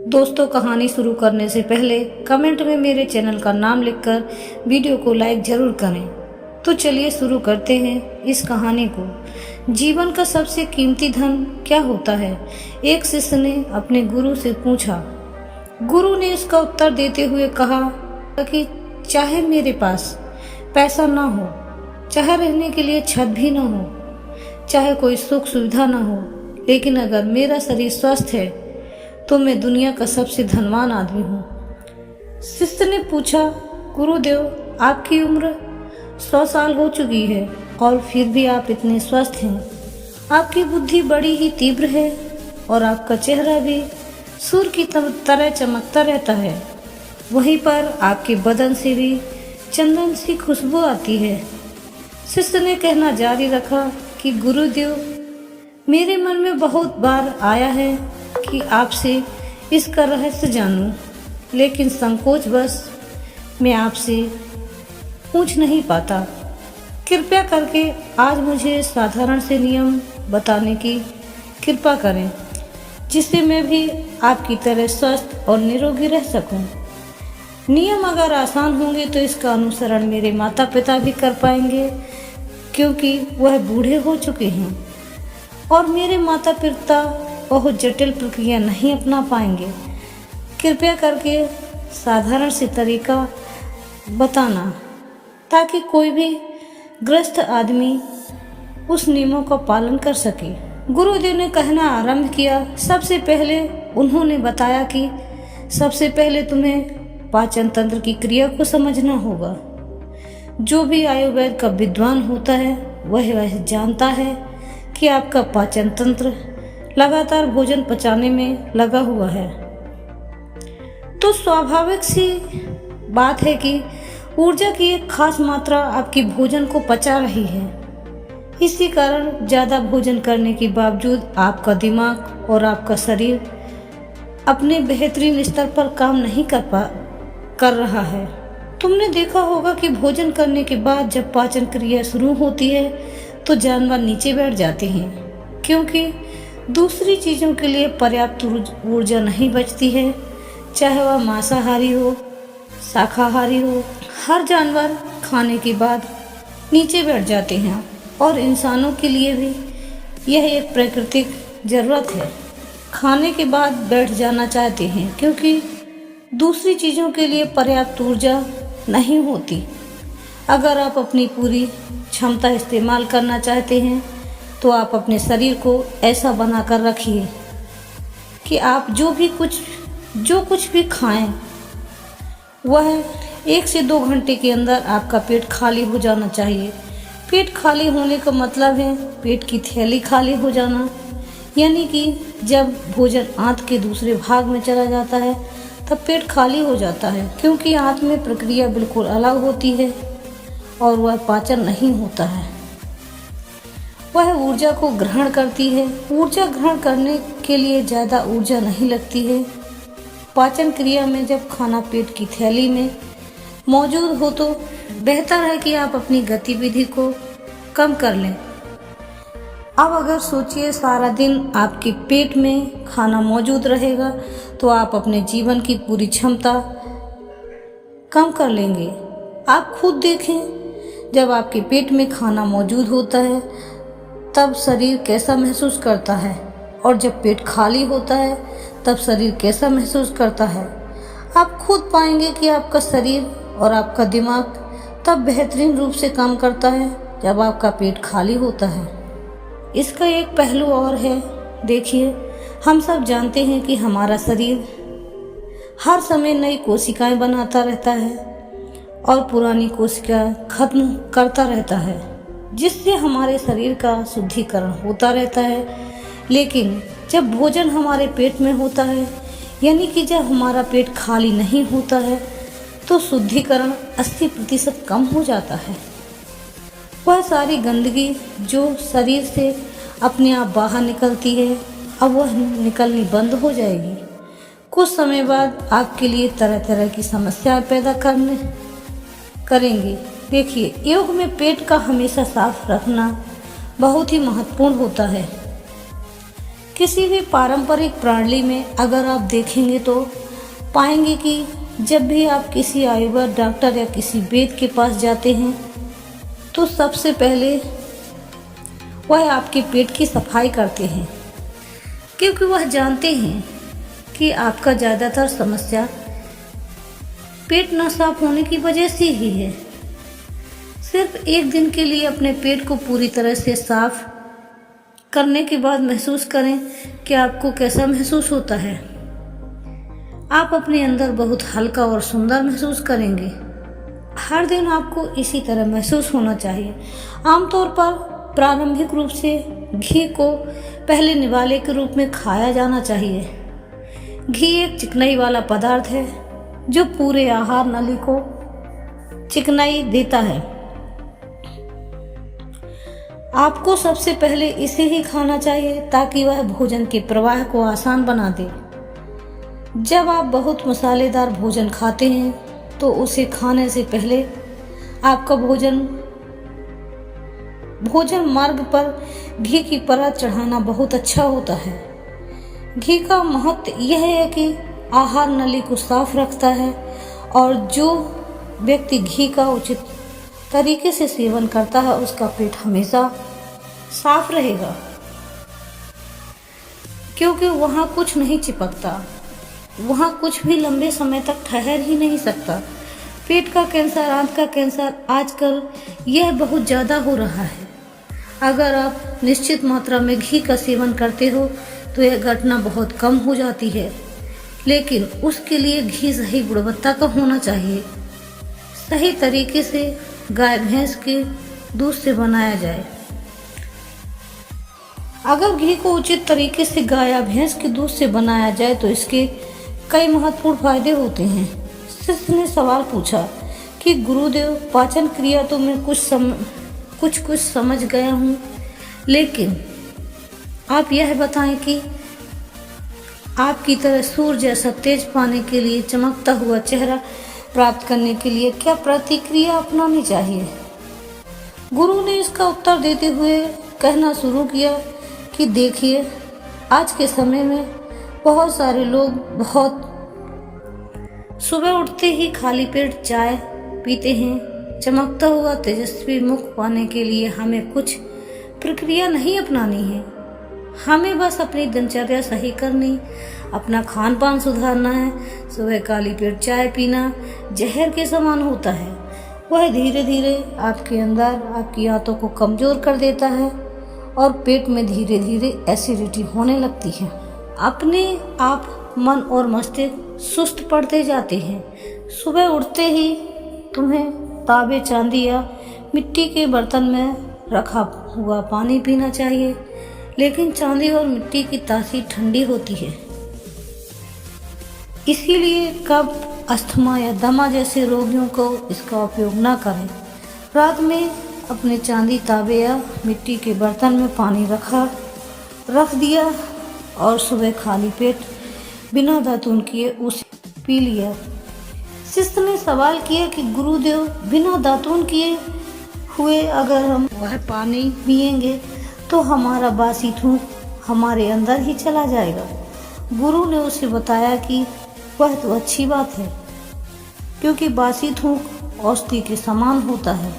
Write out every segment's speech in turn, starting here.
दोस्तों, कहानी शुरू करने से पहले कमेंट में मेरे चैनल का नाम लिखकर वीडियो को लाइक जरूर करें। तो चलिए शुरू करते हैं इस कहानी को। जीवन का सबसे कीमती धन क्या होता है? एक शिष्य ने अपने गुरु से पूछा। गुरु ने इसका उत्तर देते हुए कहा कि चाहे मेरे पास पैसा ना हो, चाहे रहने के लिए छत भी ना हो, चाहे कोई सुख सुविधा ना हो, लेकिन अगर मेरा शरीर स्वस्थ है तो मैं दुनिया का सबसे धनवान आदमी हूँ। शिष्य ने पूछा, गुरुदेव, आपकी उम्र 100 साल हो चुकी है और फिर भी आप इतने स्वस्थ हैं। आपकी बुद्धि बड़ी ही तीव्र है और आपका चेहरा भी सूर्य की तरह चमकता रहता है। वहीं पर आपके बदन से भी चंदन सी खुशबू आती है। शिष्य ने कहना जारी रखा कि गुरुदेव, मेरे मन में बहुत बार आया है कि आपसे इसका रहस्य जानूं, लेकिन संकोचवश मैं आपसे पूछ नहीं पाता। कृपया करके आज मुझे साधारण से नियम बताने की कृपा करें, जिससे मैं भी आपकी तरह स्वस्थ और निरोगी रह सकूं। नियम अगर आसान होंगे तो इसका अनुसरण मेरे माता पिता भी कर पाएंगे, क्योंकि वह बूढ़े हो चुके हैं और मेरे माता पिता बहुत जटिल प्रक्रिया नहीं अपना पाएंगे। कृपया करके साधारण से तरीका बताना, ताकि कोई भी ग्रस्त आदमी उस नियमों का पालन कर सके। गुरुदेव ने कहना आरंभ किया। सबसे पहले उन्होंने बताया कि सबसे पहले तुम्हें पाचन तंत्र की क्रिया को समझना होगा। जो भी आयुर्वेद का विद्वान होता है वह जानता है कि आपका पाचन तंत्र लगातार भोजन पचाने में लगा हुआ है, तो स्वाभाविक सी बात है कि ऊर्जा की एक खास मात्रा आपकी भोजन को पचा रही है। इसी कारण ज़्यादा भोजन करने के बावजूद आपका दिमाग और आपका शरीर अपने बेहतरीन स्तर पर काम नहीं कर रहा है। तुमने देखा होगा कि भोजन करने के बाद जब पाचन क्रिया शुरू होती है तो जानवर नीचे बैठ जाते हैं, क्योंकि दूसरी चीज़ों के लिए पर्याप्त ऊर्जा नहीं बचती है। चाहे वह मांसाहारी हो, शाकाहारी हो, हर जानवर खाने के बाद नीचे बैठ जाते हैं और इंसानों के लिए भी यह एक प्राकृतिक ज़रूरत है। खाने के बाद बैठ जाना चाहते हैं, क्योंकि दूसरी चीज़ों के लिए पर्याप्त ऊर्जा नहीं होती। अगर आप अपनी पूरी क्षमता इस्तेमाल करना चाहते हैं तो आप अपने शरीर को ऐसा बनाकर रखिए कि आप जो कुछ भी खाएं वह 1 से 2 घंटे के अंदर आपका पेट खाली हो जाना चाहिए। पेट खाली होने का मतलब है पेट की थैली खाली हो जाना, यानी कि जब भोजन आंत के दूसरे भाग में चला जाता है तब पेट खाली हो जाता है, क्योंकि आंत में प्रक्रिया बिल्कुल अलग होती है और वह पाचन नहीं होता है। वह ऊर्जा को ग्रहण करती है। ऊर्जा ग्रहण करने के लिए ज़्यादा ऊर्जा नहीं लगती है। पाचन क्रिया में जब खाना पेट की थैली में मौजूद हो तो बेहतर है कि आप अपनी गतिविधि को कम कर लें। अब अगर सोचिए, सारा दिन आपके पेट में खाना मौजूद रहेगा तो आप अपने जीवन की पूरी क्षमता कम कर लेंगे। आप खुद देखें, जब आपके पेट में खाना मौजूद होता है तब शरीर कैसा महसूस करता है, और जब पेट खाली होता है तब शरीर कैसा महसूस करता है। आप खुद पाएंगे कि आपका शरीर और आपका दिमाग तब बेहतरीन रूप से काम करता है जब आपका पेट खाली होता है। इसका एक पहलू और है। देखिए, हम सब जानते हैं कि हमारा शरीर हर समय नई कोशिकाएं बनाता रहता है और पुरानी कोशिकाएं खत्म करता रहता है, जिससे हमारे शरीर का शुद्धिकरण होता रहता है। लेकिन जब भोजन हमारे पेट में होता है, यानी कि जब हमारा पेट खाली नहीं होता है, तो शुद्धिकरण 80% कम हो जाता है। वह सारी गंदगी जो शरीर से अपने आप बाहर निकलती है, अब वह निकलनी बंद हो जाएगी। कुछ समय बाद आपके लिए तरह तरह की समस्याएं पैदा करेंगी। देखिए, योग में पेट का हमेशा साफ रखना बहुत ही महत्वपूर्ण होता है। किसी भी पारंपरिक प्रणाली में अगर आप देखेंगे तो पाएंगे कि जब भी आप किसी आयुर्वेद डॉक्टर या किसी वैद्य के पास जाते हैं तो सबसे पहले वह आपके पेट की सफाई करते हैं, क्योंकि वह जानते हैं कि आपका ज़्यादातर समस्या पेट न साफ होने की वजह से ही है। सिर्फ एक दिन के लिए अपने पेट को पूरी तरह से साफ करने के बाद महसूस करें कि आपको कैसा महसूस होता है। आप अपने अंदर बहुत हल्का और सुंदर महसूस करेंगे। हर दिन आपको इसी तरह महसूस होना चाहिए। आमतौर पर प्रारंभिक रूप से घी को पहले निवाले के रूप में खाया जाना चाहिए। घी एक चिकनाई वाला पदार्थ है जो पूरे आहार नली को चिकनाई देता है। आपको सबसे पहले इसे ही खाना चाहिए ताकि वह भोजन के प्रवाह को आसान बना दे। जब आप बहुत मसालेदार भोजन खाते हैं तो उसे खाने से पहले आपका भोजन मार्ग पर घी की परत चढ़ाना बहुत अच्छा होता है। घी का महत्व यह है कि आहार नली को साफ रखता है और जो व्यक्ति घी का उचित तरीके से सेवन करता है उसका पेट हमेशा साफ रहेगा, क्योंकि वहाँ कुछ नहीं चिपकता, वहाँ कुछ भी लंबे समय तक ठहर ही नहीं सकता। पेट का कैंसर, आंत का कैंसर आजकल यह बहुत ज़्यादा हो रहा है। अगर आप निश्चित मात्रा में घी का सेवन करते हो तो यह घटना बहुत कम हो जाती है, लेकिन उसके लिए घी सही गुणवत्ता का होना चाहिए। सही तरीके से गाय भैंस के दूध से बनाया जाए। अगर घी को उचित तरीके से गाय या भैंस के दूध से बनाया जाए तो इसके कई महत्वपूर्ण फायदे होते हैं। शिष्य ने सवाल पूछा कि गुरुदेव, पाचन क्रिया तो मैं कुछ समझ गया हूँ, लेकिन आप यह बताएं कि आपकी तरह सूर्य जैसा तेज पाने के लिए, चमकता हुआ चेहरा प्राप्त करने के लिए क्या प्रतिक्रिया अपनानी चाहिए। गुरु ने इसका उत्तर देते हुए कहना शुरू किया कि देखिए, आज के समय में बहुत सारे लोग सुबह उठते ही खाली पेट चाय पीते हैं। चमकता हुआ तेजस्वी मुख पाने के लिए हमें कुछ प्रक्रिया नहीं अपनानी है। हमें बस अपनी दिनचर्या सही करनी, अपना खान पान सुधारना है। सुबह खाली पेट चाय पीना जहर के समान होता है। वह धीरे धीरे आपके अंदर आपकी आंतों को कमज़ोर कर देता है और पेट में धीरे धीरे एसिडिटी होने लगती है। अपने आप मन और मस्तिष्क सुस्त पड़ते जाते हैं। सुबह उठते ही तुम्हें तांबे, चांदी या मिट्टी के बर्तन में रखा हुआ पानी पीना चाहिए, लेकिन चांदी और मिट्टी की तासीर ठंडी होती है, इसीलिए कफ, अस्थमा या दमा जैसे रोगियों को इसका उपयोग न करें। रात में अपने चांदी, तांबे या मिट्टी के बर्तन में पानी रख दिया और सुबह खाली पेट बिना दातून किए उसे पी लिया। शिष्य ने सवाल किया कि गुरुदेव, बिना दातून किए हुए अगर हम वह पानी पिएंगे तो हमारा बासी थूक हमारे अंदर ही चला जाएगा। गुरु ने उसे बताया कि वह तो अच्छी बात है, क्योंकि बासी थूक औषधि के समान होता है।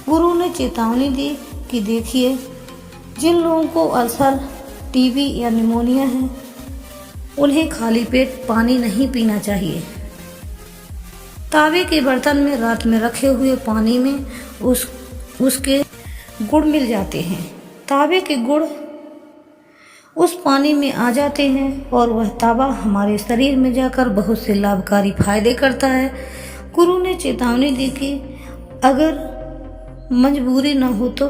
गुरु ने चेतावनी दी कि देखिए, जिन लोगों को अल्सर, टीबी या निमोनिया है उन्हें खाली पेट पानी नहीं पीना चाहिए। तांबे के बर्तन में रात में रखे हुए पानी में उसके गुण मिल जाते हैं। तांबे के गुण उस पानी में आ जाते हैं और वह तांबा हमारे शरीर में जाकर बहुत से लाभकारी फायदे करता है। गुरु ने चेतावनी दी कि अगर मजबूरी न हो तो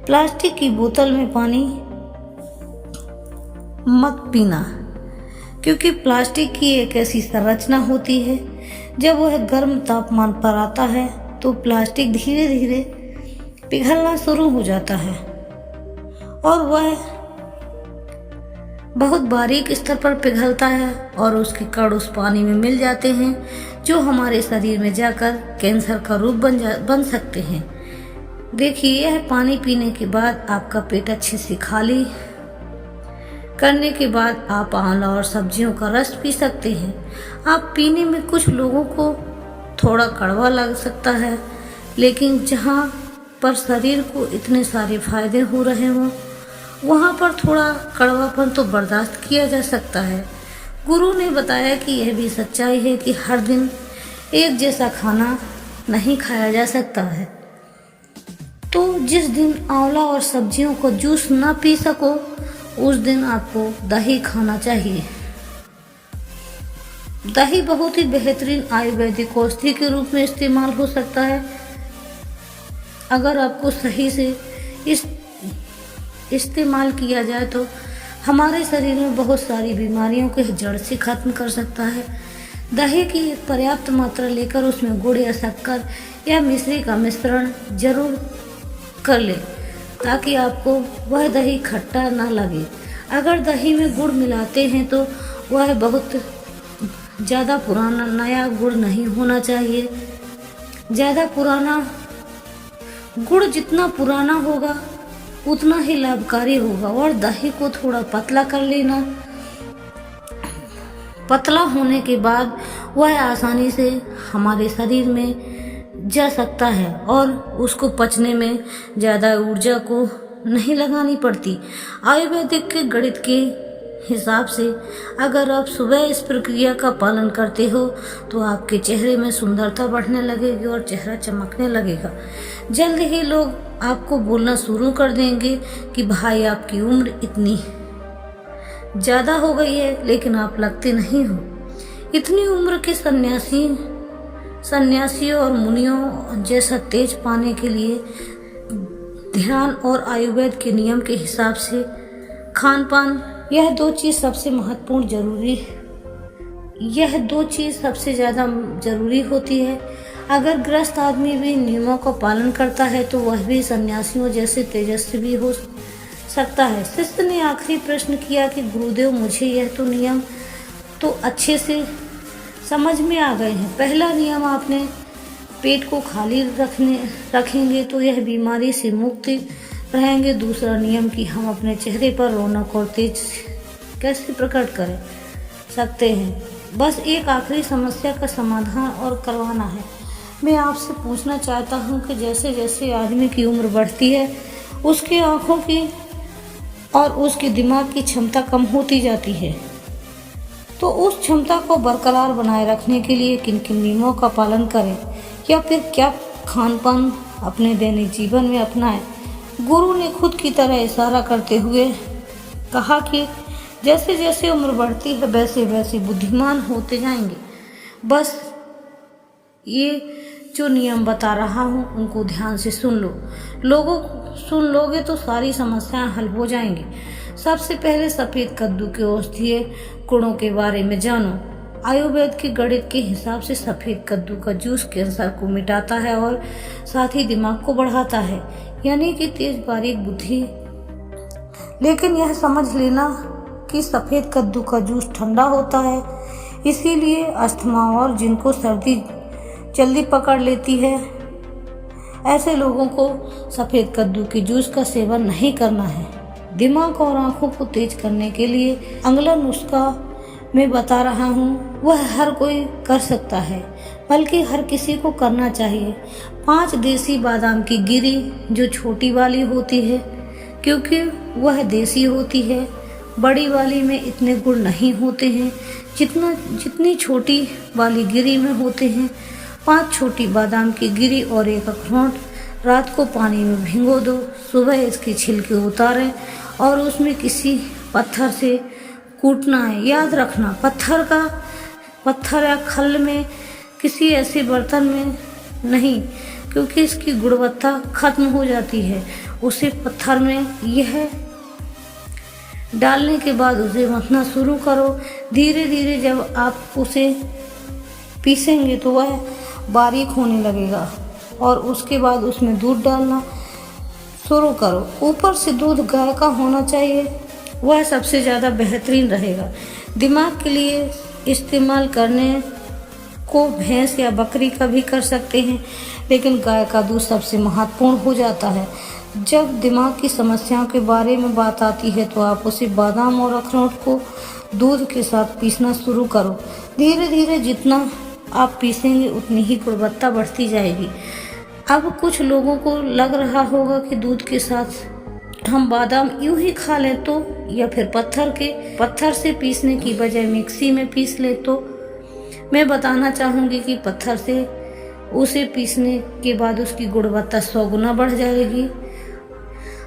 प्लास्टिक की बोतल में पानी मत पीना, क्योंकि प्लास्टिक की एक ऐसी संरचना होती है, जब वह गर्म तापमान पर आता है तो प्लास्टिक धीरे धीरे पिघलना शुरू हो जाता है और वह बहुत बारीक स्तर पर पिघलता है और उसके कण उस पानी में मिल जाते हैं, जो हमारे शरीर में जाकर कैंसर का रूप बन सकते हैं। देखिए, यह पानी पीने के बाद आपका पेट अच्छे से खाली करने के बाद आप आंवला और सब्जियों का रस पी सकते हैं। आप पीने में कुछ लोगों को थोड़ा कड़वा लग सकता है, लेकिन जहाँ पर शरीर को इतने सारे फायदे हो रहे हों वहाँ पर थोड़ा कड़वापन तो बर्दाश्त किया जा सकता है। गुरु ने बताया कि यह भी सच्चाई है कि हर दिन एक जैसा खाना नहीं खाया जा सकता है। तो जिस दिन आंवला और सब्जियों को जूस ना पी सको उस दिन आपको दही खाना चाहिए। दही बहुत ही बेहतरीन आयुर्वेदिक औषधि के रूप में इस्तेमाल हो सकता है अगर आपको सही से इस्तेमाल किया जाए तो हमारे शरीर में बहुत सारी बीमारियों को जड़ से खत्म कर सकता है। दही की पर्याप्त मात्रा लेकर उसमें गुड़ या शक्कर या मिश्री का मिश्रण जरूर कर ले ताकि आपको वह दही खट्टा ना लगे। अगर दही में गुड़ मिलाते हैं तो वह बहुत ज़्यादा पुराना नया गुड़ नहीं होना चाहिए। ज़्यादा पुराना गुड़ जितना पुराना होगा उतना ही लाभकारी होगा। और दही को थोड़ा पतला कर लेना। पतला होने के बाद वह आसानी से हमारे शरीर में जा सकता है और उसको पचने में ज़्यादा ऊर्जा को नहीं लगानी पड़ती। आयुर्वेदिक के गणित के हिसाब से अगर आप सुबह इस प्रक्रिया का पालन करते हो तो आपके चेहरे में सुंदरता बढ़ने लगेगी और चेहरा चमकने लगेगा। जल्द ही लोग आपको बोलना शुरू कर देंगे कि भाई आपकी उम्र इतनी ज़्यादा हो गई है लेकिन आप लगते नहीं हो। इतनी उम्र के सन्यासियों और मुनियों जैसा तेज पाने के लिए ध्यान और आयुर्वेद के नियम के हिसाब से खान पान यह दो चीज़ सबसे ज़्यादा ज़रूरी होती है। अगर ग्रस्त आदमी भी नियमों का पालन करता है तो वह भी सन्यासियों जैसे तेजस्वी हो सकता है। शिष्य ने आखिरी प्रश्न किया कि गुरुदेव मुझे यह तो नियम तो अच्छे से समझ में आ गए हैं। पहला नियम आपने पेट को खाली रखेंगे तो यह बीमारी से मुक्त रहेंगे। दूसरा नियम कि हम अपने चेहरे पर रौनक और तेज कैसे प्रकट कर सकते हैं। बस एक आखिरी समस्या का समाधान और करवाना है। मैं आपसे पूछना चाहता हूँ कि जैसे जैसे आदमी की उम्र बढ़ती है उसकी आँखों की और उसके दिमाग की क्षमता कम होती जाती है, तो उस क्षमता को बरकरार बनाए रखने के लिए किन किन नियमों का पालन करें या फिर क्या खान पान अपने दैनिक जीवन में अपनाएं। गुरु ने खुद की तरह इशारा करते हुए कहा कि जैसे जैसे उम्र बढ़ती है वैसे वैसे बुद्धिमान होते जाएंगे। बस ये जो नियम बता रहा हूँ उनको ध्यान से सुन सुन लोगे तो सारी समस्याएं हल हो जाएंगी। सबसे पहले सफ़ेद कद्दू के औषधीय गुणों के बारे में जानो। आयुर्वेद के गणित के हिसाब से सफ़ेद कद्दू का जूस कैंसर को मिटाता है और साथ ही दिमाग को बढ़ाता है, यानी कि तेज बारीक बुद्धि। लेकिन यह समझ लेना कि सफ़ेद कद्दू का जूस ठंडा होता है, इसीलिए अस्थमा और जिनको सर्दी जल्दी पकड़ लेती है ऐसे लोगों को सफ़ेद कद्दू के जूस का सेवन नहीं करना है। दिमाग और आँखों को तेज करने के लिए अगला नुस्खा मैं बता रहा हूँ वह हर कोई कर सकता है, बल्कि हर किसी को करना चाहिए। 5 देसी बादाम की गिरी जो छोटी वाली होती है क्योंकि वह देसी होती है। बड़ी वाली में इतने गुण नहीं होते हैं जितनी छोटी वाली गिरी में होते हैं। 5 छोटी बादाम की गिरी और 1 अखरोट रात को पानी में भिगो दो। सुबह इसके छिलके उतारें और उसमें किसी पत्थर से कूटना है। याद रखना पत्थर या खल में, किसी ऐसे बर्तन में नहीं, क्योंकि इसकी गुणवत्ता खत्म हो जाती है। उसे पत्थर में यह डालने के बाद उसे मथना शुरू करो। धीरे धीरे जब आप उसे पीसेंगे तो वह बारीक होने लगेगा और उसके बाद उसमें दूध डालना शुरू करो। ऊपर से दूध गाय का होना चाहिए, वह सबसे ज़्यादा बेहतरीन रहेगा। दिमाग के लिए इस्तेमाल करने को भैंस या बकरी का भी कर सकते हैं, लेकिन गाय का दूध सबसे महत्वपूर्ण हो जाता है। जब दिमाग की समस्याओं के बारे में बात आती है तो आप उसे बादाम और अखरोट को दूध के साथ पीसना शुरू करो। धीरे धीरे जितना आप पीसेंगे उतनी ही गुणवत्ता बढ़ती जाएगी। अब कुछ लोगों को लग रहा होगा कि दूध के साथ हम बादाम यूं ही खा लें तो, या फिर पत्थर से पीसने की बजाय मिक्सी में पीस ले तो। मैं बताना चाहूँगी कि पत्थर से उसे पीसने के बाद उसकी गुणवत्ता 100 गुना बढ़ जाएगी।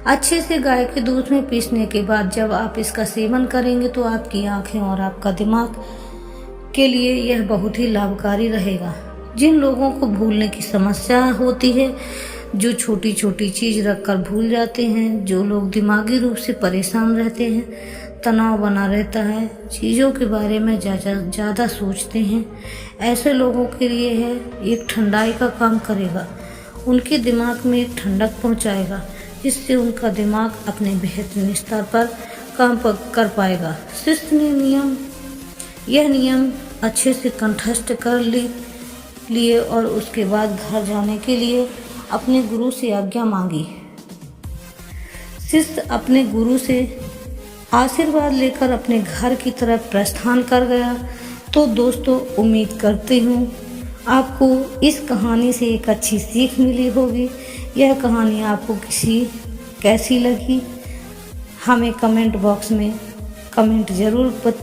अच्छे से गाय के दूध में पीसने के बाद जब आप इसका सेवन करेंगे तो आपकी आंखें और आपका दिमाग के लिए यह बहुत ही लाभकारी रहेगा। जिन लोगों को भूलने की समस्या होती है, जो छोटी छोटी चीज़ रखकर भूल जाते हैं, जो लोग दिमागी रूप से परेशान रहते हैं, तनाव बना रहता है, चीज़ों के बारे में ज़्यादा सोचते हैं, ऐसे लोगों के लिए है एक ठंडाई का काम करेगा। उनके दिमाग में एक ठंडक पहुंचाएगा, जिससे उनका दिमाग अपने बेहतरीन स्तर पर काम कर पाएगा। शिष्य ने यह नियम अच्छे से कंठस्थ कर लिए और उसके बाद घर जाने के लिए अपने गुरु से आज्ञा मांगी। शिष्य अपने गुरु से आशीर्वाद लेकर अपने घर की तरफ प्रस्थान कर गया। तो दोस्तों, उम्मीद करती हूँ आपको इस कहानी से एक अच्छी सीख मिली होगी। यह कहानी आपको कैसी लगी हमें कमेंट बॉक्स में कमेंट ज़रूर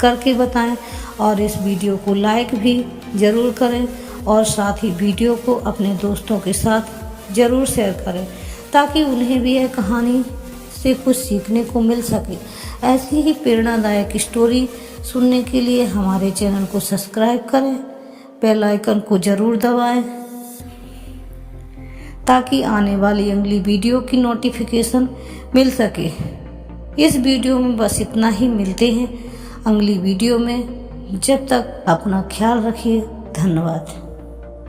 करके बताएं, और इस वीडियो को लाइक भी ज़रूर करें, और साथ ही वीडियो को अपने दोस्तों के साथ ज़रूर शेयर करें, ताकि उन्हें भी यह कहानी से कुछ सीखने को मिल सके। ऐसी ही प्रेरणादायक स्टोरी सुनने के लिए हमारे चैनल को सब्सक्राइब करें, बेल आइकन को ज़रूर दबाएं, ताकि आने वाली अगली वीडियो की नोटिफिकेशन मिल सके। इस वीडियो में बस इतना ही। मिलते हैं अगली वीडियो में। जब तक अपना ख्याल रखिए। धन्यवाद।